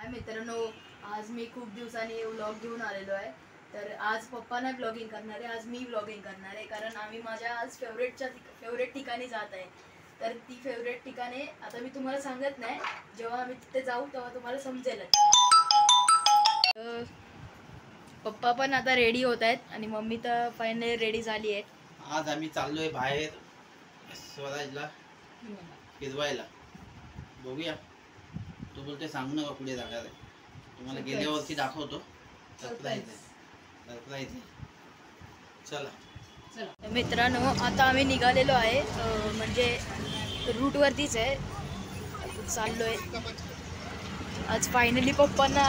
हाय मित्रांनो, आज मी खूप दिवसांनी व्लॉग घेऊन आलेलो आहे. तर आज पप्पा नाही व्लॉगिंग करणार आहे, आज मी व्लॉगिंग करणार आहे. कारण आम्ही माझ्या आज फेवरेट ठिकाणी जात आहे. तर ती फेवरेट ठिकाणे आता मी तुम्हाला सांगत नाही, जेव्हा आम्ही तिथे जाऊ तेव्हा तुम्हाला समजेल. पप्पा पण आता रेडी होत आहेत आणि मम्मी तर फायनली रेडी झाली आहे. आज आम्ही चाललोय बाहेर स्वराजला फिरवायला. बघूया, तू बोलते सांगू नका कुठे जाणार आहे, तुम्हाला गेल्यावरती दाखवतो. सरप्राईज चला मित्रांनो, आता आम्ही निघालेलो आहे, म्हणजे रूटवरतीच आहे, चाललोय. आज फायनली पप्पांना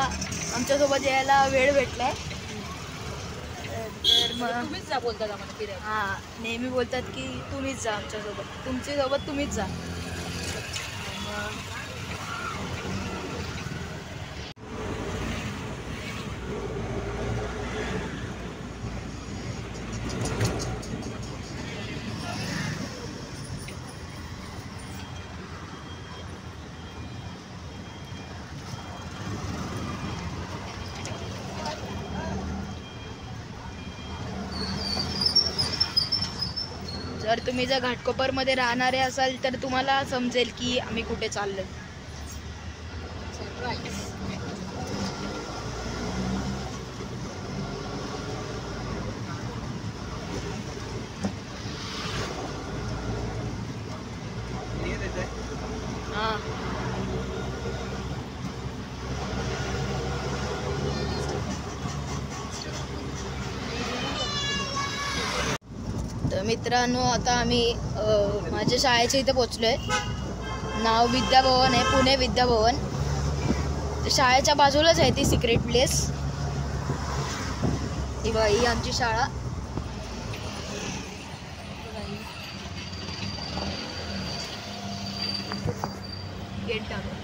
आमच्यासोबत यायला वेळ भेटलाय. तर मग तुम्हीच जा बोलतात आम्हाला फिरायला. हां, नेहमी बोलतात की तुम्हीच जा आमच्यासोबत, तुमच्यासोबत तुम्हीच जा. जर तुम्ही जर घाटकोपरमध्ये राहणारे असाल तर तुम्हाला समजेल की आम्ही कुठे चाललोय. हां, तर मित्रांनो, आता आम्ही माझ्या शाळेच्या इथे पोचलोय. नाव विद्याभवन आहे, पुणे विद्याभवन. शाळेच्या बाजूलाच आहे ती सिक्रेट प्लेस. ही बघा, ही आमची शाळा. गेट टाकू.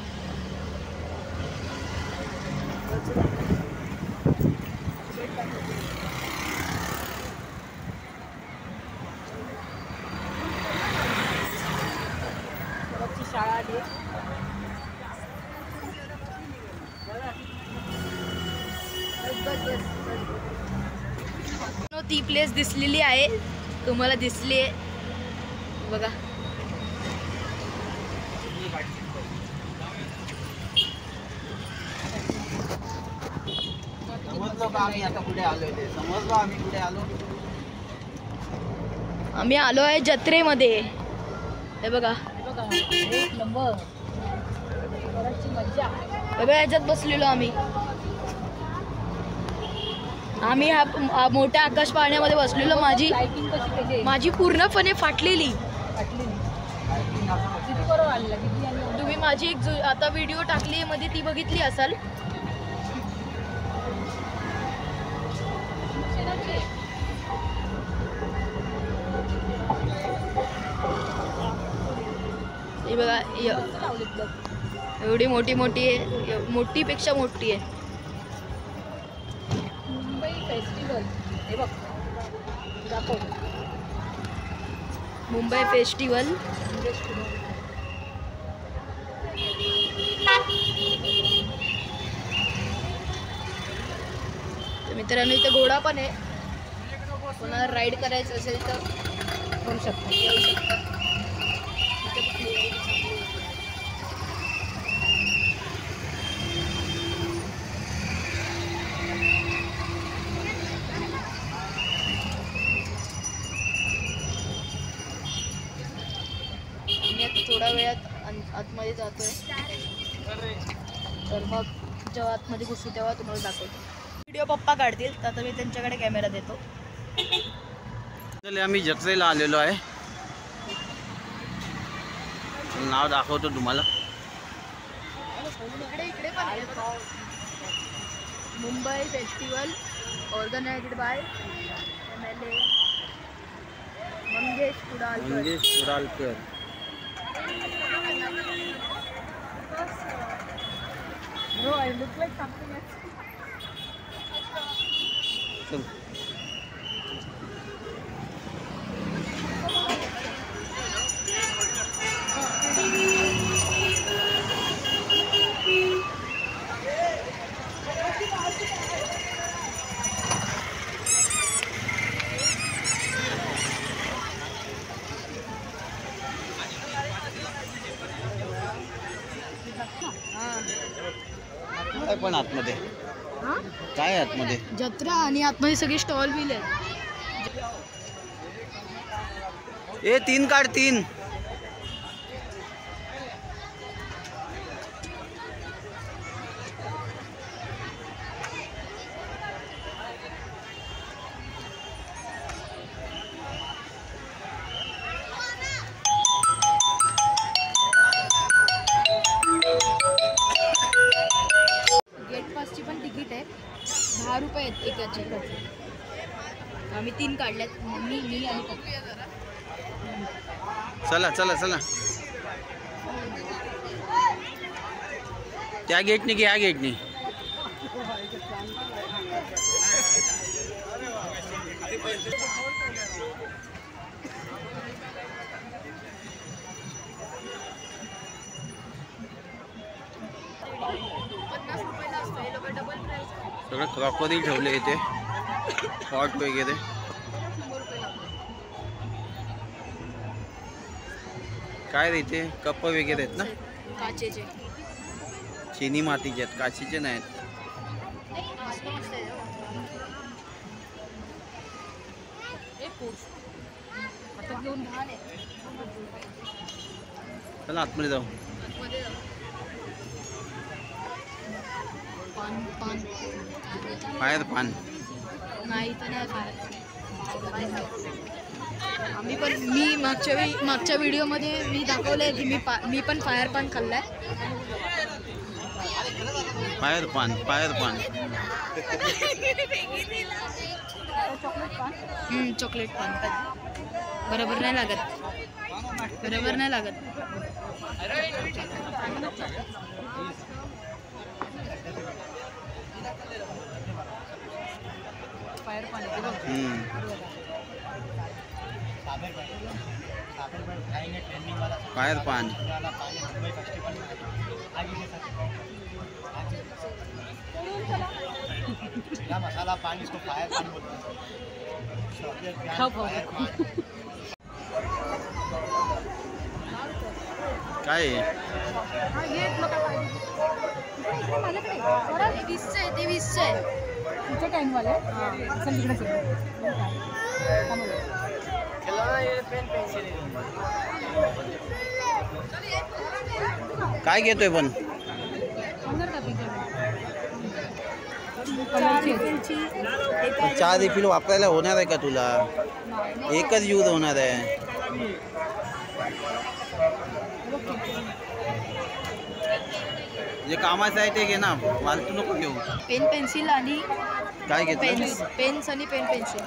शाळा आली. ती प्लेस दिसलेली आहे, तुम्हाला दिसली आहे बघा. समजलो का आम्ही आता कुठे आलोय? ते समजलो आम्ही कुठे आलो. आम्ही आलो आहे जत्रेमध्ये. हे बघा, एक नंबर मज्जा. बघा, याच्यात बसलेलो आम्ही. हा मोठ्या आकाश पाळण्यामध्ये बसलेलो. माझी पूर्णपणे फाटलेली. किती बरोबर आलेला, किती आणि तुम्ही माझी एक आता व्हिडिओ टाकली मध्ये ती बघितली असाल. हे बघा, एवढी मोठी आहे, मोठीपेक्षा मोठी आहे. मुंबई फेस्टिवल. हे बघ, दाखव. मुंबई फेस्टिवल. मित्रांनो, इथे घोडा पण आहे, कोणाला राईड करायचं असेल तर करू शकतो. येऊ शकता. थोड्या वेळात आतमध्ये जातोय, तर मग जेव्हा आतमध्ये घुसू तेव्हा तुम्हाला दाखवतो. व्हिडिओ पप्पा काढतील, तर आता मी त्यांच्याकडे कॅमेरा देतो. आम्ही जत्रेला आलेलो आहे, नाव दाखवतो तुम्हाला. इकडे पण आहे. Mumbai festival organised by MLA Mangesh Kudalkar. Bro, I look like something else. काय पण आतमध्ये काय आतमध्ये जत्रा आणि आतमध्ये सगळे स्टॉल बिल आहे. ए 3 काढ 3. गेट पासची पण तिकीट आहे 10 रुपये आहेत एकाची. आम्ही 3 काढल्यात, मी आणि पप्पा. चला चला चला. त्या गेटने की या गेटने. सगळं क्रॉकरी ठेवले इथे, पॉट वगैरे. काय रे इथे कप वगैरे आहेत ना, काचेचे. चिनी मातीचे आहेत, काचेचे नाहीत. चला आतमध्ये जाऊ. फायर पान नाही तर नाही खायचं. आम्ही पण, मी मागच्या व्हिडिओमध्ये मी दाखवलंय की मी पण फायर पान खाल्लाय. फायर पान चॉकलेट पान बरोबर नाही लागत. फायर पाणी फायर पान. मसाला पानी इसको फायर पानी बोलते हैं. खाऊ खाऊ. काय आहे? ते 20 आहे. तुझं टाईमवाले चल तिकडे चल. काय घेतोय पण? चहा रिफिल वापरायला होणार आहे का तुला? एकच यूज होणार आहे. जे कामाचं आहे ते घे ना, फालतू नको घेऊ. पेन पेन्सिल आणि काय घेतलं? पेन्स आणि पेन पेन्सिल.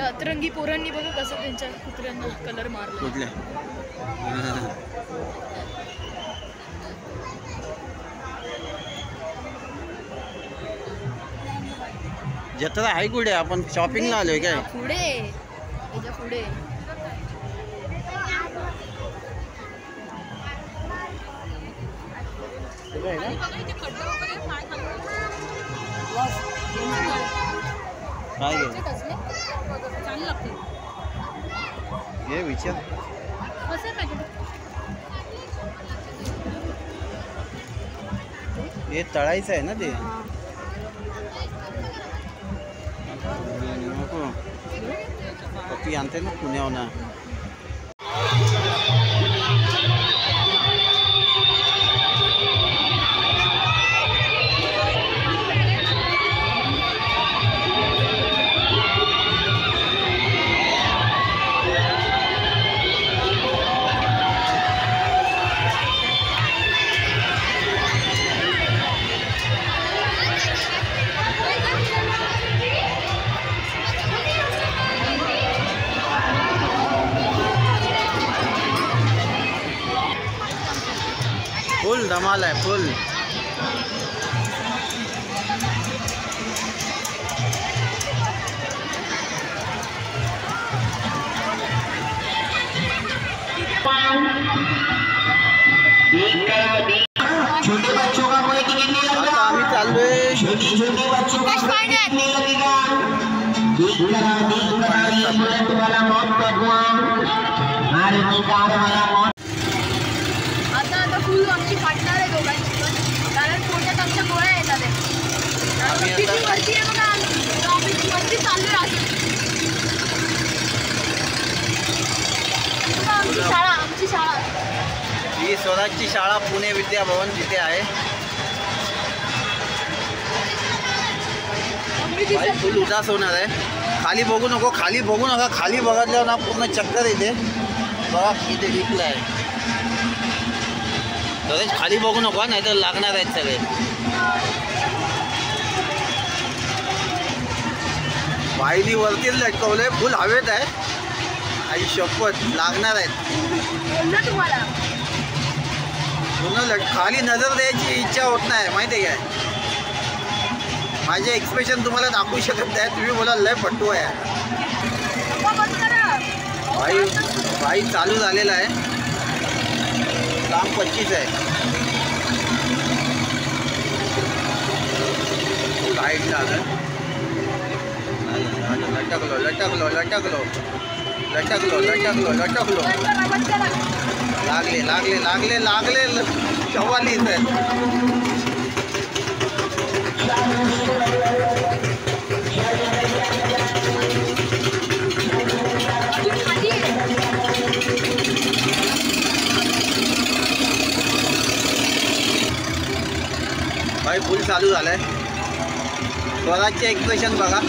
अतरंगी पोरांनी बघा कसं त्यांच्या कुत्र्यांना कलर मारला. कुठले? जत्रा आहे कुठे? आपण शॉपिंगला आलोय काय? पुढे त्याच्या पुढे. काय घे? चांगलं लागते. घे विचार. हे तळायचं आहे ना ते. नको पप्पी आणते ना पुण्याहून. फुल धमाल आहे फुल. छोटे बच्चों का कोई टिकट नहीं लगेगा. आम्ही चाललोय. छोटे बच्चों का कोई टिकट नहीं लगेगा. देख करा ये बुलेट वाला मौत का धुआं, आर्मी कार वाला मौत. दोघांची पण, कारण पोटात आमच्या गोळ्या येतात आहे. आम्ही किती आता- वरती आहे बघा, आम्ही वरती चाललो राहतो. बघा, आमची शाळा ही स्वराजची शाळा पुणे विद्याभवन तिथे आहे. भाई फुल उदास होणार आहे. खाली बघू नको, खाली बघू नका. खाली बघितल्यावर ना पूर्ण चक्कर येते. बघा किती विकलं आहे. तर खाली बघू नको, नाही तर लागणार आहेत सगळे. बाईनी वरतीच लटकवलंय, फुल हवेत आहे. आई शपथ लागणार आहेत ना तुम्हाला. पूर्ण खाली नजर द्यायची इच्छा होत नाही, माहिती आहे काय. माझे एक्सप्रेशन तुम्हाला दाखवू शकत नाही. तुम्ही बोला लय पट्टू आहे. भाई चालू झालेला आहे. काम 25 आहे. लाईट झालं. लटकलो लटकलो लटकलो लटकलो लटकलो लटकलो. लागले लागले लागले लागले. 44 आहेत. भाई फुल चालू झालंय. स्वराजचे एक्सप्रेशन बघा.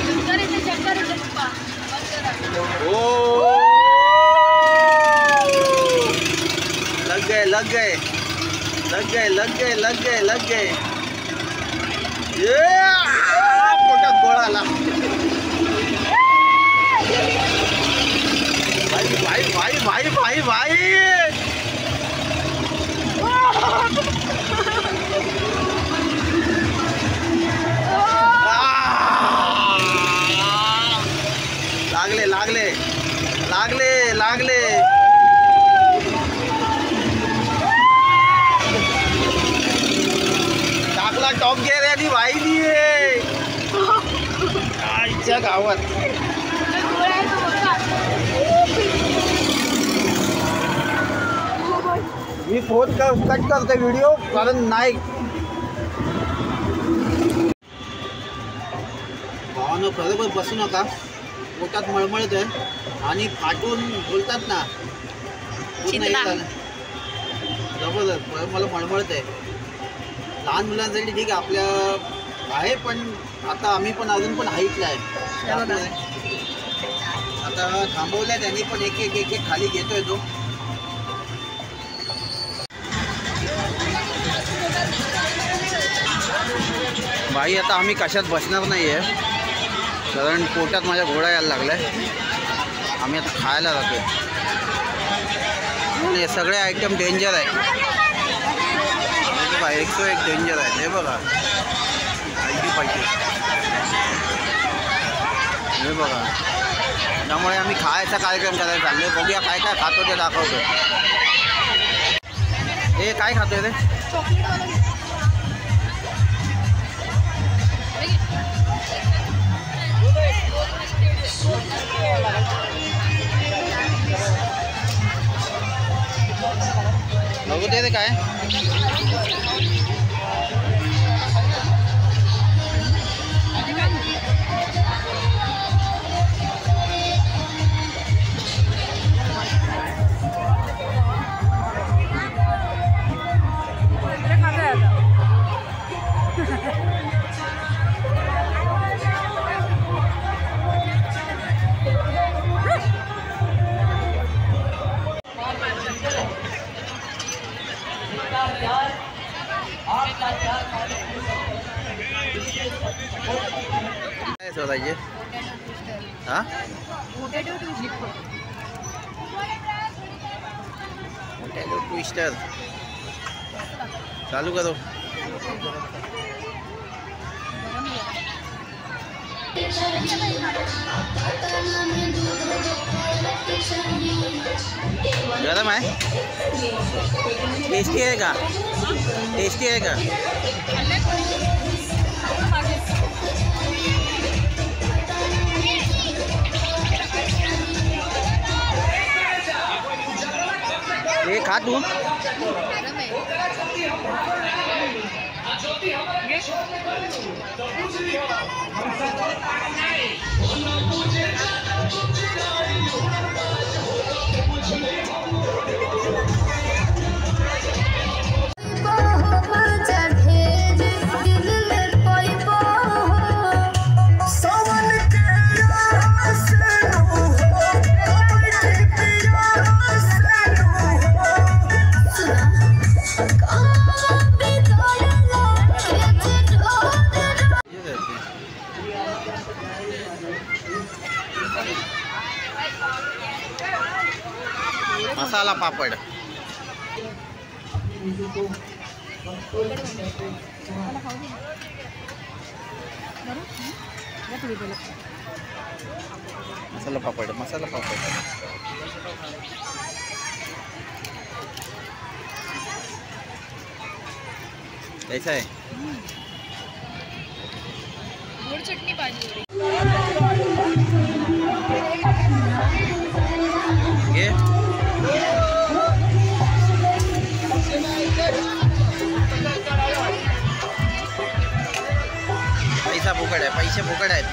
ओ लग गए लग गए लग गए लग गए लग गए लग गए. ये पोटात गोळा आला. भाई भाई भाई भाई भाई भाई. लागले लागले लागले लागले. टाकला टॉप गेअर आणि वाहिली आईच्या गावात. मी फोन कट करते व्हिडिओ, कारण नाही. भावानं खरोखर बसू नका. पोटात मळमळत आहे आणि फाटून बोलतात ना पूर्ण हे झालं. जबरदस्त मला मळमळत आहे. लहान मुलांसाठी ठीक आहे आपल्या आहे, पण आता आम्ही पण अजून पण हाईटला आहे. आता थांबवलंय त्यांनी पण एक एक एक एक खाली घेतोय तो. बाई आता आम्ही कशात बसणार नाही आहे, कारण पोटात माझ्या घोडा यायला लागला आहे. आम्ही आता खायला जातो. हे सगळे आयटम डेंजर आहे. बघा 101 डेंजर आहे. हे बघा ऐकली पाहिजे. हे बघा. त्यामुळे आम्ही खायचा कार्यक्रम करायला चाललो. बघूया काय काय खातो ते दाखवतो. हे काय खातोय रे? बघू दे काय. काय शोधायचे? हा पोटॅटो ट्विस्टर चालू करो. गरम आहे. टेस्टी आहे का? टेस्टी आहे का? हे खा तू. गरम आहे. मसाला पापड. मसाला पापड, मसाला पापड. कैसा है? गोड चटणी पाहिजे. ये पैसा फुकट आहे, पैसे फुकट आहेत.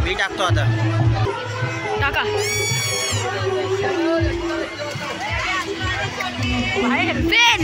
मी टाकतो आता. टाका. पेन.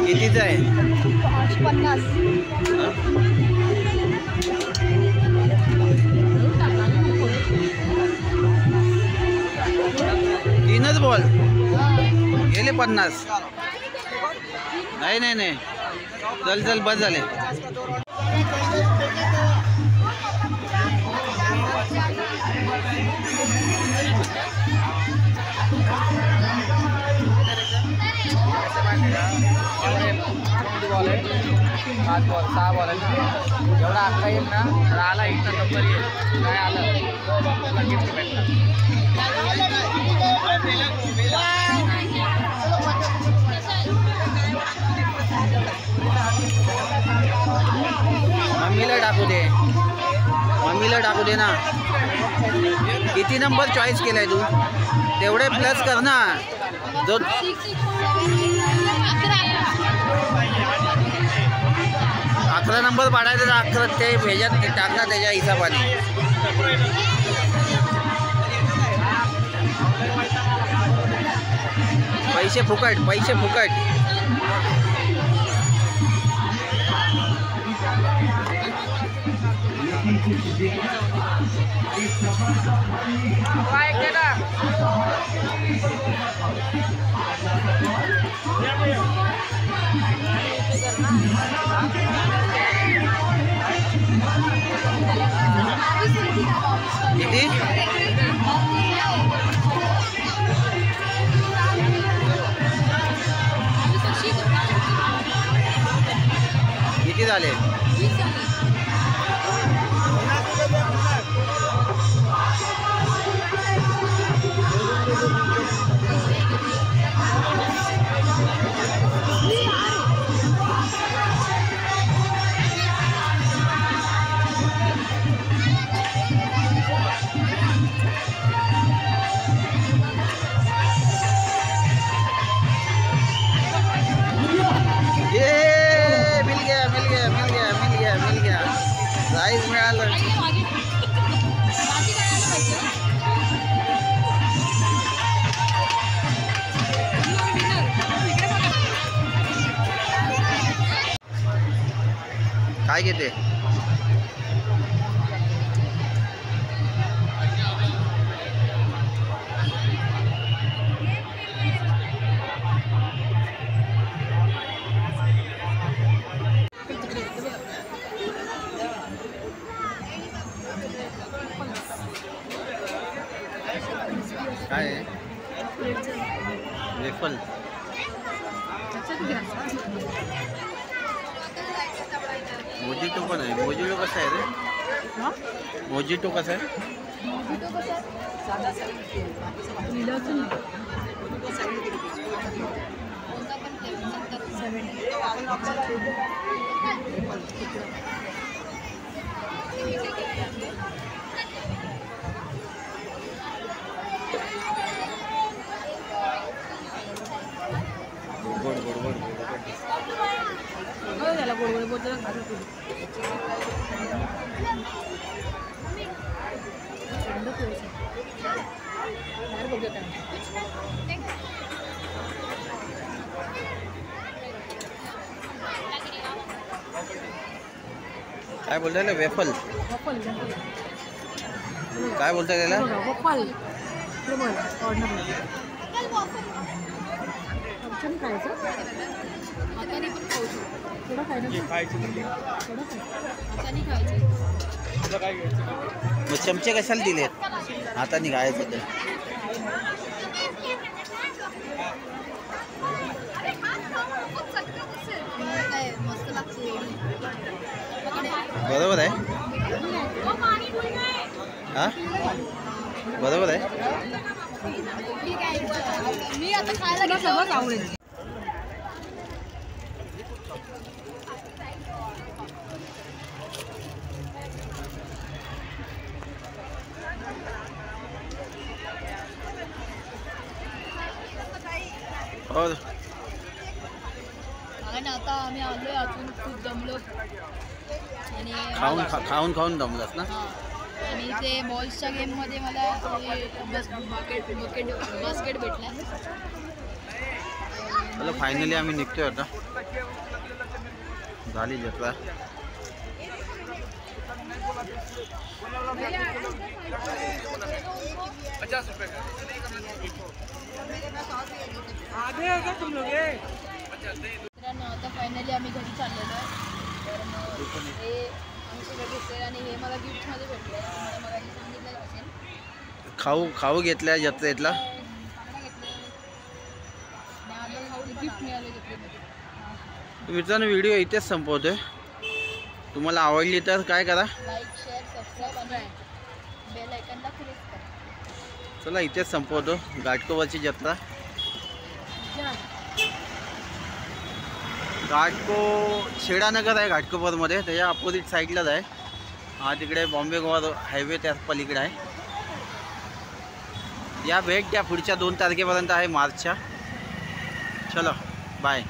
कितीच आहे? 50. तीनच बॉल गेले 50. नाही नाही नाही, चल चल बस झाले. बॉल आहे, 5 बॉल 6 बॉल आहे ना. जेवढा आखा येईल ना तर आला एक नंबर येईल. काय आलं तुला गिफ्ट भेटणार. मम्मीला टाकू दे, मम्मीला टाकू दे ना. किती नंबर चॉईस केलाय तू? तेवढे प्लस कर ना. जो 11 नंबर पाडायचा तर 11 ते ह्याच्यात टाकणार त्याच्या हिशोबाने. पैसे फुकट, पैसे फुकट. किती? किती झाले? काय घेते? काय आहे? वेफल. मोजिटो पण आहे. मोजिटो कसा आहे रे? मोजिटो कसा आहे? गोड गोड गोड त्याला गोड गोड बोलतो काय बोलताय ना? वेफल. काय बोलताय त्याला? मग चमचे कशाला दिलेत? हाताने खायचं ते. बरोबर आहे. हा बरोबर आहे. मी आता खायला सगळंच आवडेल. और आणि आता आम्ही आलोय अजून खूप दमलो आणि खाऊन खाऊन दमलास ना? आणि ते बॉल्सच्या गेममध्ये मला बास्केट भेटला. चला फायनली आम्ही निघतोय आता. झाली जत्रा. मित्रांनो आता फायनली आम्ही घरी चाललेलो आहे. तर मग हे आमचे घेतले आणि हे मला गिफ्टमध्ये भेटले. मला मगाशी सांगितलं असेल. खाऊ घेतल्या जत्रेतला. गिफ्ट मिळाले घेतले. मित्रांनो व्हिडिओ इथेच संपवतोय. तुम्हाला आवडली तर काय करा? लाईक शेअर सबस्क्राईब आणि बेल आयकॉनला क्लिक करा. चला इथेच संपवतो घाटकोपरची जत्रा. घाटको शेडानगर आहे घाटकोपरमध्ये. त्याच्या अपोजिट साईडलाच आहे. हा तिकडे बॉम्बे गोवा हायवे त्या पलीकडे आहे. या भेट द्या. पुढच्या 2 तारखेपर्यंत आहे मार्चच्या. चलो बाय.